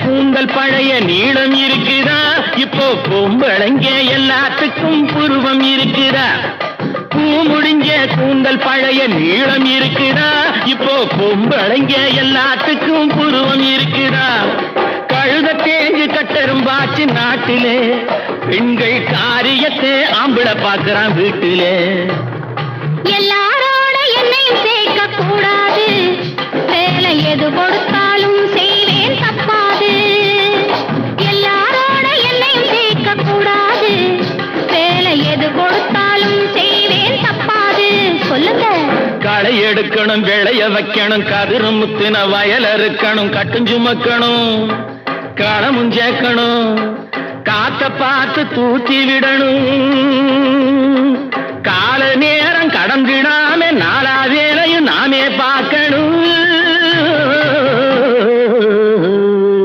கூந்தல் பழைய நீளம் இருக்குதா, இப்போ பொம்பளைங்க எல்லாத்துக்கும் புருவம் இருக்குதா. பூ முடிஞ்ச கூந்தல் பழைய நீளம் இருக்குதா, இப்போ பொம்பளைங்க எல்லாத்துக்கும் புருவம் இருக்குதா. கழுத தேஞ்சு கட்டரும்பாச்சு நாட்டிலே, பெண்கள் காரியத்தை ஆம்பளை பார்க்கறான் வீட்டிலே. எல்லாரோட என்னையும் சேர்க்க கூடாது, வேலை எது கொடுத்தாலும் செய்வேன் தப்பாது. எல்லாரோட என்னையும் சேர்க்க கூடாது, வேலை எது கொடுத்தாலும் செய்வேன் தப்பாது. சொல்லுங்க. களை எடுக்கணும், விளைய வைக்கணும், கதிரு முத்தின வயல் அறுக்கணும், கட்டுஞ்சுமக்கணும், களமும் சேர்க்கணும், காத்த பார்த்து தூத்தி விடணும். கால நேரம் கடந்திடாம நாலா வேலையும் நாமே பார்க்கணும்.